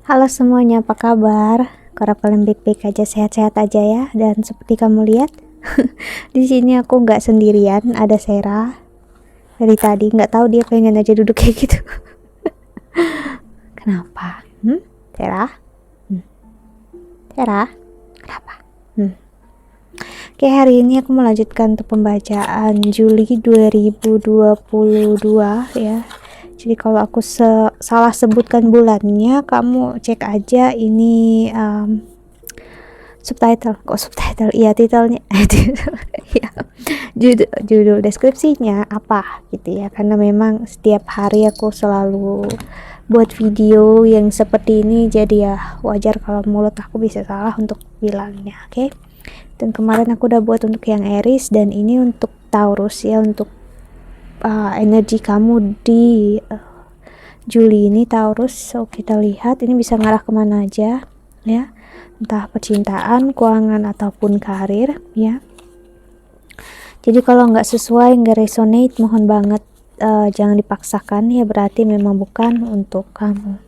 Halo semuanya, apa kabar? Harap kalian baik-baik aja, sehat-sehat aja ya. Dan seperti kamu lihat, di sini aku nggak sendirian, ada Sarah. Dari tadi nggak tahu dia pengen aja duduk kayak gitu. Kenapa? Sarah? Sarah? Kenapa? Oke, hari ini aku melanjutkan untuk pembacaan Juli 2022 ya. Jadi kalau aku salah sebutkan bulannya, kamu cek aja ini subtitle, kok subtitle? Iya, titelnya. Ya, judul deskripsinya apa gitu ya, karena memang setiap hari aku selalu buat video yang seperti ini, jadi ya wajar kalau mulut aku bisa salah untuk bilangnya. Oke. Dan kemarin aku udah buat untuk yang Aries, dan ini untuk Taurus ya, untuk energi kamu di Juli ini Taurus. So kita lihat ini bisa ngarah kemana aja ya, entah percintaan, keuangan ataupun karir ya. Jadi kalau nggak sesuai, nggak resonate, mohon banget jangan dipaksakan ya, berarti memang bukan untuk kamu.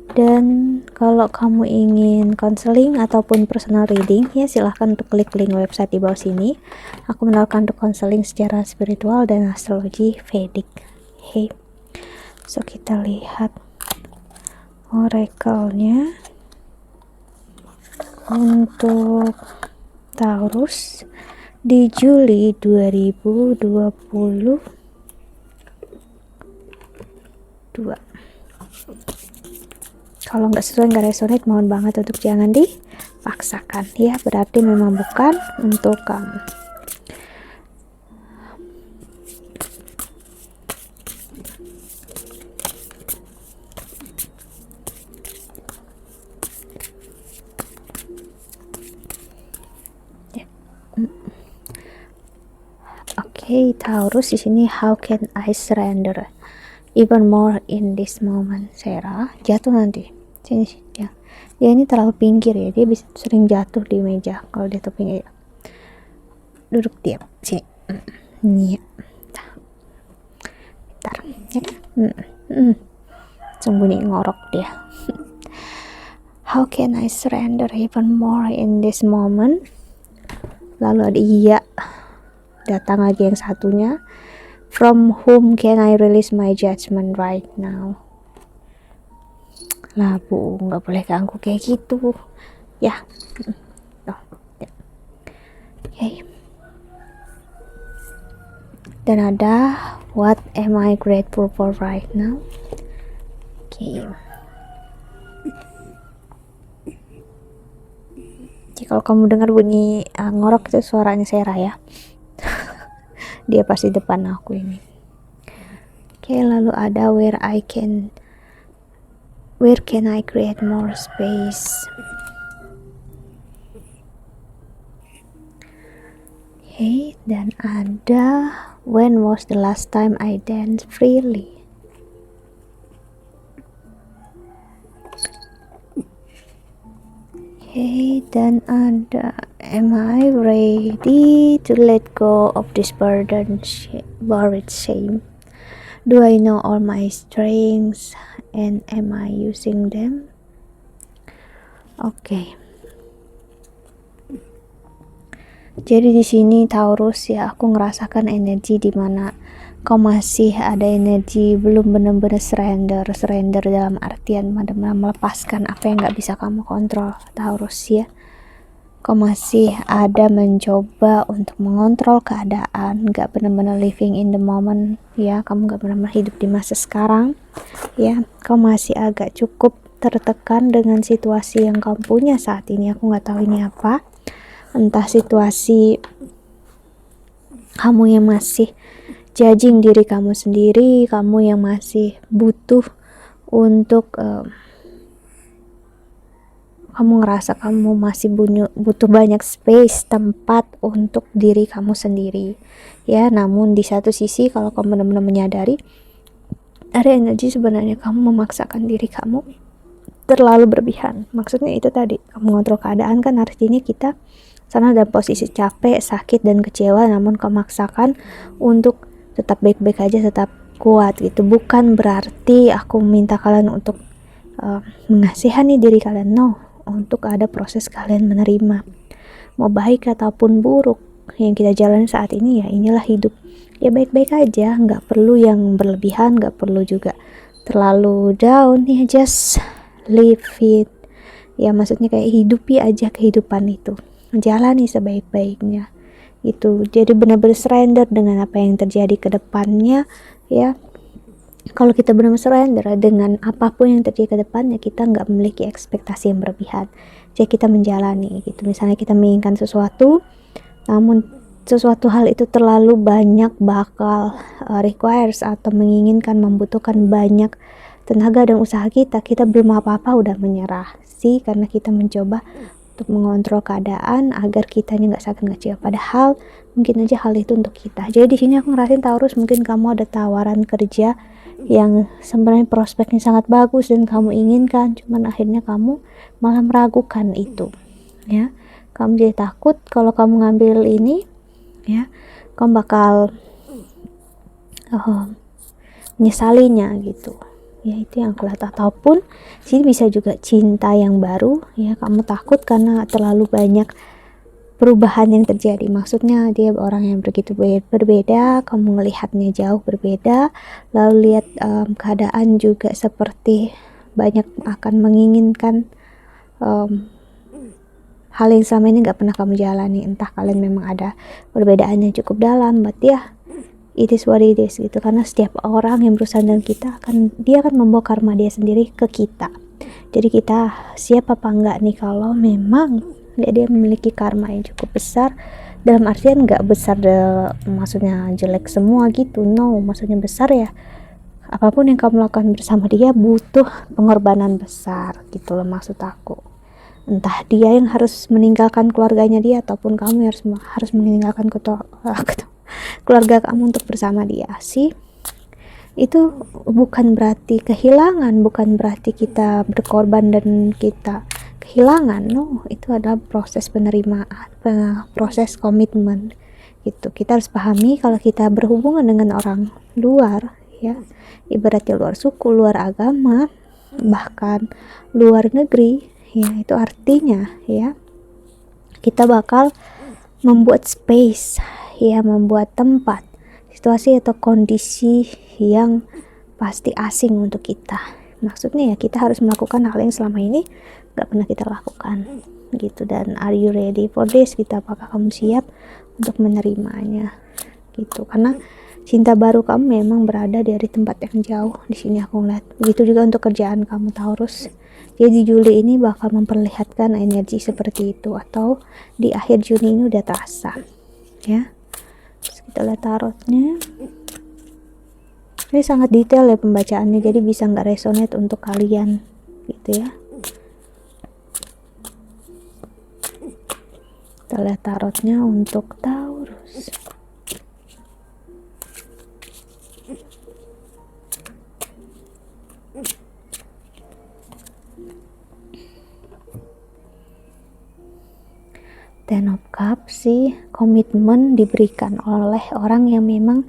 Dan kalau kamu ingin konseling ataupun personal reading ya, silahkan untuk klik link website di bawah sini. Aku menawarkan untuk konseling secara spiritual dan astrologi Vedic. Hey, so kita lihat oracle-nya untuk Taurus di Juli 2022. Kalau nggak sesuai, nggak resonate, mohon banget untuk jangan dipaksakan ya, berarti memang bukan untuk kamu. Oke, Taurus di sini, how can I surrender even more in this moment? Sarah jatuh nanti sini ya. Dia ini terlalu pinggir ya, dia bisa sering jatuh di meja kalau dia tuh pinggir. Duduk diam sini. Nih ya. Bentar ya kan? Sembunyi ngorok dia. How can I surrender even more in this moment? Lalu ada iya, datang lagi yang satunya. From whom can I release my judgment right now? Lah bu, nggak boleh ganggu kayak gitu ya. Oh, ya. Okay. Dan ada what am I grateful for right now? Okay. Jadi kalau kamu dengar bunyi ngorok, itu suaranya Sarah ya. Dia pasti depan aku ini. Oke, lalu ada where can I create more space? Oke, dan ada when was the last time I danced freely? Oke, dan ada am I ready to let go of this buried shame? Do I know all my strengths and am I using them? Oke. Jadi di sini Taurus ya, aku ngerasakan energi di mana kau masih ada energi belum benar-benar surrender dalam artian benar-benar melepaskan apa yang nggak bisa kamu kontrol, Taurus ya. Kau masih ada mencoba untuk mengontrol keadaan, gak benar-benar living in the moment ya, kamu gak benar-benar hidup di masa sekarang ya. Kau masih agak cukup tertekan dengan situasi yang kamu punya saat ini. Aku gak tahu ini apa, entah situasi kamu yang masih judging diri kamu sendiri, kamu yang masih butuh untuk kamu ngerasa kamu masih butuh banyak space, tempat untuk diri kamu sendiri ya. Namun di satu sisi kalau kamu benar-benar menyadari ada energi sebenarnya kamu memaksakan diri kamu terlalu berlebihan. Maksudnya itu tadi, kamu ngontrol keadaan kan artinya kita sana dalam posisi capek, sakit dan kecewa, namun kamu maksakan untuk tetap baik-baik aja, tetap kuat gitu. Bukan berarti aku minta kalian untuk mengasihani diri kalian, no, untuk ada proses kalian menerima, mau baik ataupun buruk yang kita jalani saat ini. Ya inilah hidup, ya baik-baik aja, nggak perlu yang berlebihan, nggak perlu juga terlalu down, ya just live it, ya maksudnya kayak hidupi aja kehidupan itu, jalani sebaik-baiknya itu. Jadi benar-benar surrender dengan apa yang terjadi ke depannya, ya. Kalau kita benar-benar surrender dengan apapun yang terjadi ke depannya, kita nggak memiliki ekspektasi yang berlebihan. Jadi kita menjalani gitu. Misalnya kita menginginkan sesuatu, namun sesuatu hal itu terlalu banyak bakal requires atau menginginkan, membutuhkan banyak tenaga dan usaha kita belum apa-apa udah menyerah sih, karena kita mencoba untuk mengontrol keadaan agar kitanya nggak sakit nggak jiwa, padahal mungkin aja hal itu untuk kita. Jadi di sini aku ngerasain Taurus, mungkin kamu ada tawaran kerja yang sebenarnya prospeknya sangat bagus dan kamu inginkan, cuman akhirnya kamu malah meragukan itu, ya. Kamu jadi takut kalau kamu ngambil ini, ya, kamu bakal menyesalinya gitu. Ya itu yang aku lihat. Ataupun sini bisa juga cinta yang baru, ya kamu takut karena terlalu banyak perubahan yang terjadi, maksudnya dia orang yang begitu berbeda, kamu melihatnya jauh berbeda, lalu lihat keadaan juga seperti banyak akan menginginkan hal yang selama ini gak pernah kamu jalani. Entah kalian memang ada perbedaan yang cukup dalam, but ya it is what it is gitu. Karena setiap orang yang berusaha dengan kita dia akan membawa karma dia sendiri ke kita. Jadi kita siap apa enggak nih kalau memang dia memiliki karma yang cukup besar, dalam artian nggak besar maksudnya jelek semua gitu, no, maksudnya besar ya apapun yang kamu lakukan bersama dia butuh pengorbanan besar gitu loh, maksud aku. Entah dia yang harus meninggalkan keluarganya dia, ataupun kamu harus meninggalkan keluarga kamu untuk bersama dia sih. Itu bukan berarti kehilangan, bukan berarti kita berkorban dan kita kehilangan, no, itu adalah proses penerimaan, proses komitmen gitu. Kita harus pahami kalau kita berhubungan dengan orang luar, ya ibaratnya luar suku, luar agama, bahkan luar negeri, ya itu artinya ya kita bakal membuat space, ya membuat tempat, situasi atau kondisi yang pasti asing untuk kita. Maksudnya ya kita harus melakukan hal yang selama ini gak pernah kita lakukan gitu. Dan are you ready for this gitu, apakah kamu siap untuk menerimanya gitu. Karena cinta baru kamu memang berada dari tempat yang jauh. Di sini aku ngeliat begitu juga untuk kerjaan kamu Taurus. Jadi Juli ini bakal memperlihatkan energi seperti itu, atau di akhir Juni ini udah terasa ya. Terus kita lihat tarotnya, ini sangat detail ya pembacaannya, jadi bisa nggak resonate untuk kalian gitu ya. Kita lihat tarotnya untuk Taurus. Ten of Cups sih, komitmen diberikan oleh orang yang memang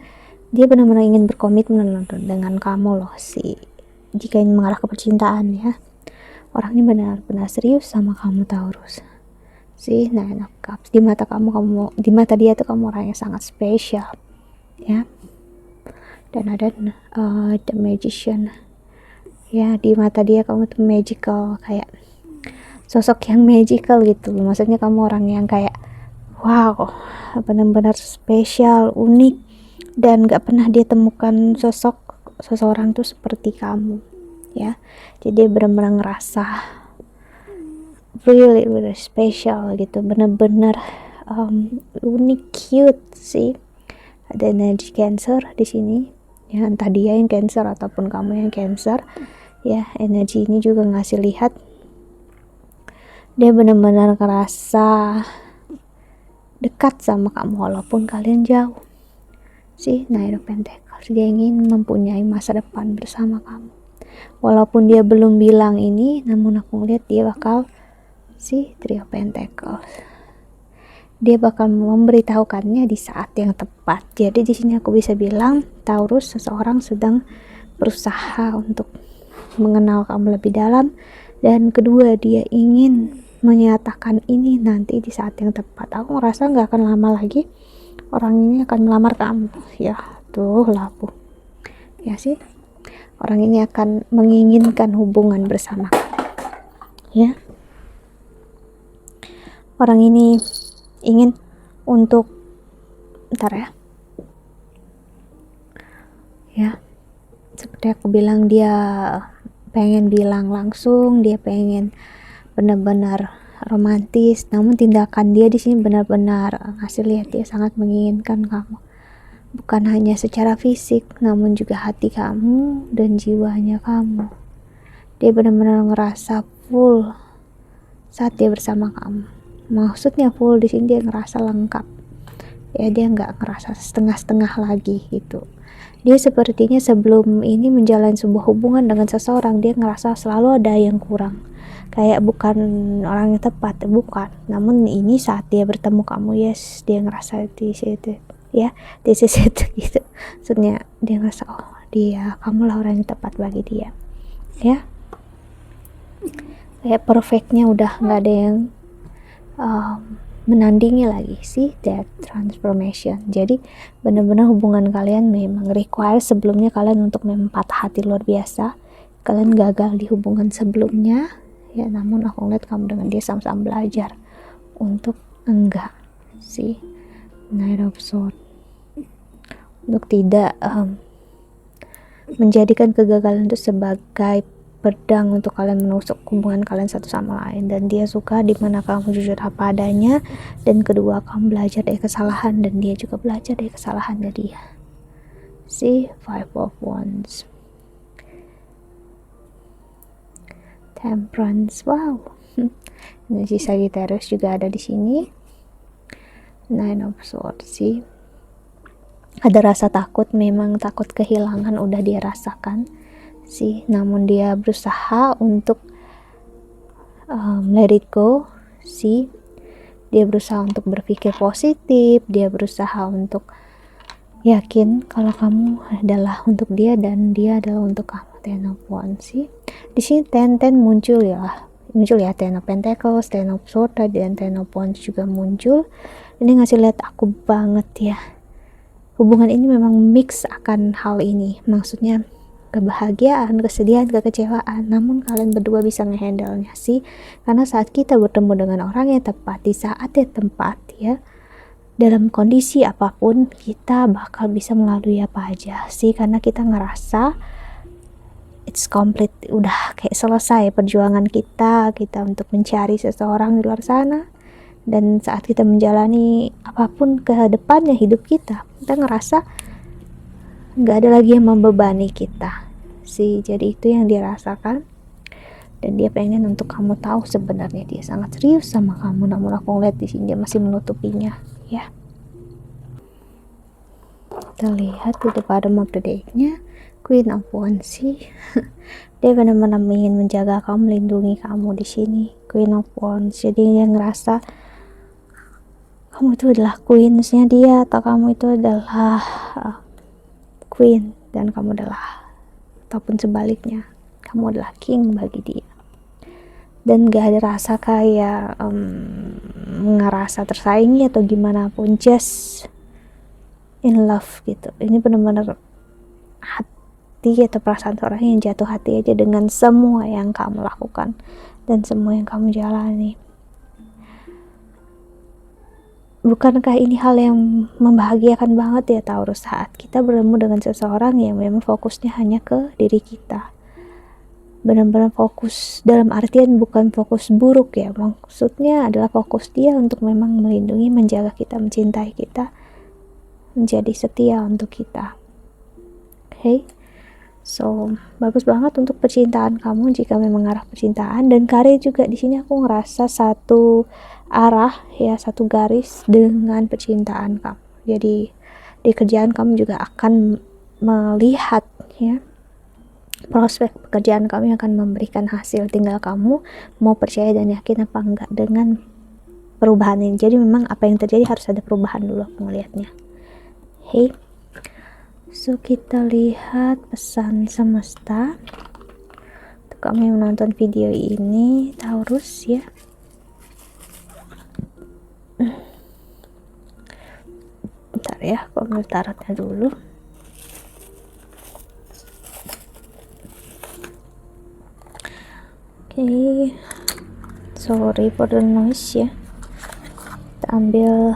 dia benar-benar ingin berkomitmen dengan kamu loh sih. Jika ini mengarah ke percintaan ya, orang ini benar-benar serius sama kamu Taurus sih. Nine of Cups, di mata di mata dia tuh kamu orang yang sangat spesial ya. Dan ada the Magician ya, di mata dia kamu tuh magical, kayak sosok yang magical gitu. Maksudnya kamu orang yang kayak wow, benar-benar spesial, unik, dan gak pernah dia temukan seseorang tuh seperti kamu ya. Jadi dia benar-benar ngerasa really special gitu, benar-benar unik, cute sih. Ada energi Cancer di sini ya, entah dia yang Cancer ataupun kamu yang Cancer ya. Energi ini juga ngasih lihat dia benar-benar ngerasa dekat sama kamu walaupun kalian jauh sih. Nine of Pentacles, dia ingin mempunyai masa depan bersama kamu walaupun dia belum bilang ini, namun aku ngeliat dia bakal sih. Three of Pentacles, dia bakal memberitahukannya di saat yang tepat. Jadi di sini aku bisa bilang Taurus, seseorang sedang berusaha untuk mengenal kamu lebih dalam, dan kedua dia ingin menyatakan ini nanti di saat yang tepat. Aku ngerasa nggak akan lama lagi orang ini akan melamar kamu ya. Tuh labu ya sih, orang ini akan menginginkan hubungan bersama ya. Orang ini ingin untuk ya seperti aku bilang, dia pengen bilang langsung, dia pengen benar-benar romantis, namun tindakan dia di sini benar-benar ngasih lihat dia sangat menginginkan kamu, bukan hanya secara fisik namun juga hati kamu dan jiwanya kamu. Dia benar-benar ngerasa full saat dia bersama kamu. Maksudnya full di sini dia ngerasa lengkap ya, dia nggak ngerasa setengah-setengah lagi gitu. Dia sepertinya sebelum ini menjalani sebuah hubungan dengan seseorang, dia ngerasa selalu ada yang kurang, kayak bukan orang yang tepat, bukan. Namun ini saat dia bertemu kamu, yes, dia ngerasa di situ ya, di situ gitu. Maksudnya dia ngerasa, oh dia, kamulah orang yang tepat bagi dia ya. Kayak perfectnya udah nggak ada yang menandingi lagi sih, that transformation. Jadi benar-benar hubungan kalian memang require sebelumnya kalian untuk memang patah hati luar biasa, kalian gagal di hubungan sebelumnya ya, namun aku ngeliat kamu dengan dia sama-sama belajar untuk enggak sih, Knight of Swords, untuk tidak menjadikan kegagalan itu sebagai pedang untuk kalian menusuk hubungan kalian satu sama lain. Dan dia suka dimana kamu jujur apa adanya, dan kedua kamu belajar dari kesalahan dan dia juga belajar dari kesalahannya dia. See, Five of Wands, Temperance, wow. Energi Sagittarius juga ada di sini. Nine of Swords, sih. Ada rasa takut, memang takut kehilangan udah dia rasakan sih, namun dia berusaha untuk let it go sih. Dia berusaha untuk berpikir positif, dia berusaha untuk yakin kalau kamu adalah untuk dia dan dia adalah untuk kamu. Ten of Wands sih. Di sini ten muncul ya, Ten of Pentacles, Ten of Swords, dan Ten of Wands juga muncul. Ini ngasih lihat aku banget ya, hubungan ini memang mix akan hal ini, maksudnya kebahagiaan, kesedihan, kekecewaan, namun kalian berdua bisa ngehandle-nya sih, karena saat kita bertemu dengan orang yang tepat di saat yang tepat ya, dalam kondisi apapun kita bakal bisa melalui apa aja sih, karena kita ngerasa it's complete, udah kayak selesai perjuangan kita untuk mencari seseorang di luar sana. Dan saat kita menjalani apapun ke depannya hidup kita ngerasa nggak ada lagi yang membebani kita sih. Jadi itu yang dia rasakan, dan dia pengen untuk kamu tahu sebenarnya dia sangat serius sama kamu, namun aku ngeliat di sini dia masih menutupinya ya. Kita lihat di bottom of the deck-nya, Queen of Wands sih. Dia benar-benar ingin menjaga kamu, melindungi kamu di sini, Queen of Wands. Jadi dia ngerasa kamu itu adalah queensnya dia, atau kamu itu adalah queen dan kamu adalah, ataupun sebaliknya, kamu adalah king bagi dia. Dan gak ada rasa kayak ngerasa tersaingi atau gimana pun, just in love gitu. Ini benar-benar hati atau perasaan seorang yang jatuh hati aja dengan semua yang kamu lakukan dan semua yang kamu jalani. Bukankah ini hal yang membahagiakan banget ya Taurus, saat kita bertemu dengan seseorang yang memang fokusnya hanya ke diri kita, benar-benar fokus dalam artian bukan fokus buruk ya, maksudnya adalah fokus dia untuk memang melindungi, menjaga kita, mencintai kita, menjadi setia untuk kita. Okay, so bagus banget untuk percintaan kamu jika memang arah percintaan. Dan karir juga di sini aku ngerasa satu arah ya, satu garis dengan percintaan kamu. Jadi di kerjaan kamu juga akan melihat ya, prospek pekerjaan kamu yang akan memberikan hasil, tinggal kamu mau percaya dan yakin apa enggak dengan perubahan ini. Jadi memang apa yang terjadi harus ada perubahan dulu aku ngelihatnya. Hey, so kita lihat pesan semesta kamu yang menonton video ini, Taurus ya. Bentar ya, aku ambil tarotnya dulu. Oke, sorry for the noise ya. Kita ambil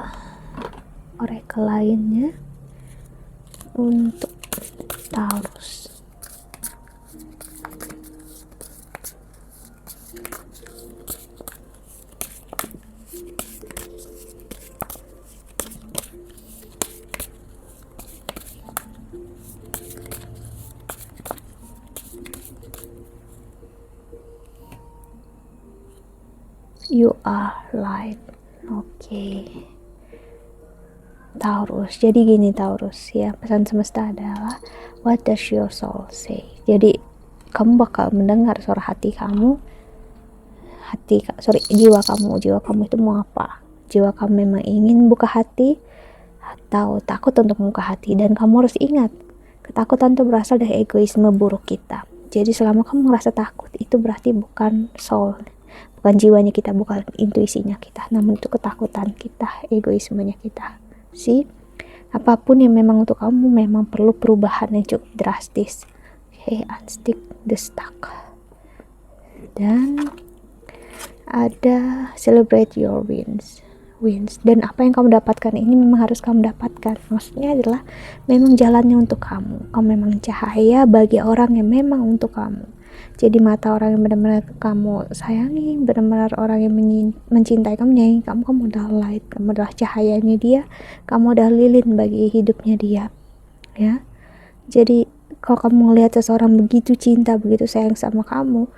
oracle lainnya untuk Taurus. You are light. Oke. Taurus. Jadi gini Taurus ya, pesan semesta adalah what does your soul say? Jadi kamu bakal mendengar suara hati kamu. Jiwa kamu itu mau apa? Jiwa kamu memang ingin buka hati atau takut untuk membuka hati. Dan kamu harus ingat, ketakutan itu berasal dari egoisme buruk kita. Jadi selama kamu merasa takut, itu berarti bukan soul, bukan jiwanya kita, bukan intuisinya kita, namun itu ketakutan kita, egoismenya kita. Apapun yang memang untuk kamu memang perlu perubahan yang cukup drastis. Okay, unstick the stuck. Dan ada celebrate your wins. Dan apa yang kamu dapatkan ini memang harus kamu dapatkan. Maksudnya adalah memang jalannya untuk kamu. Kamu memang cahaya bagi orang yang memang untuk kamu. Jadi mata orang yang benar-benar kamu sayangi, benar-benar orang yang mencintai kamu, nyanyi kamu adalah light, kamu adalah cahayanya dia, kamu adalah lilin bagi hidupnya dia, ya. Jadi kalau kamu melihat seseorang begitu cinta, begitu sayang sama kamu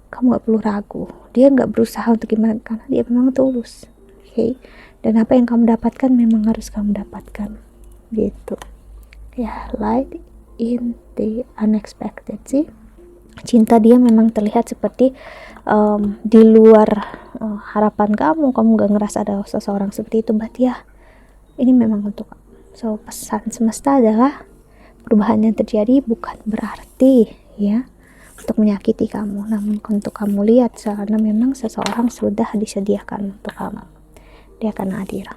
gak perlu ragu, dia gak berusaha untuk gimana, karena dia memang tulus. Okay? Dan apa yang kamu dapatkan memang harus kamu dapatkan, gitu ya. Light in the unexpected. Sih, cinta dia memang terlihat seperti di luar harapan kamu gak ngerasa ada seseorang seperti itu, but ya ini memang untuk kamu. So pesan semesta adalah perubahan yang terjadi bukan berarti ya untuk menyakiti kamu, namun untuk kamu lihat, karena memang seseorang sudah disediakan untuk kamu, dia akan hadir.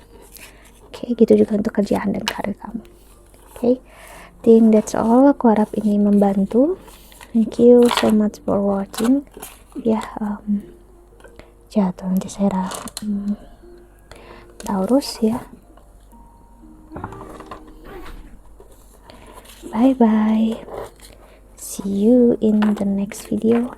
Oke, gitu juga untuk kerjaan dan karir kamu. Oke, think that's all. Aku harap ini membantu. Thank you so much for watching. Ya, jatuh nanti saya Taurus ya. Bye bye. See you in the next video.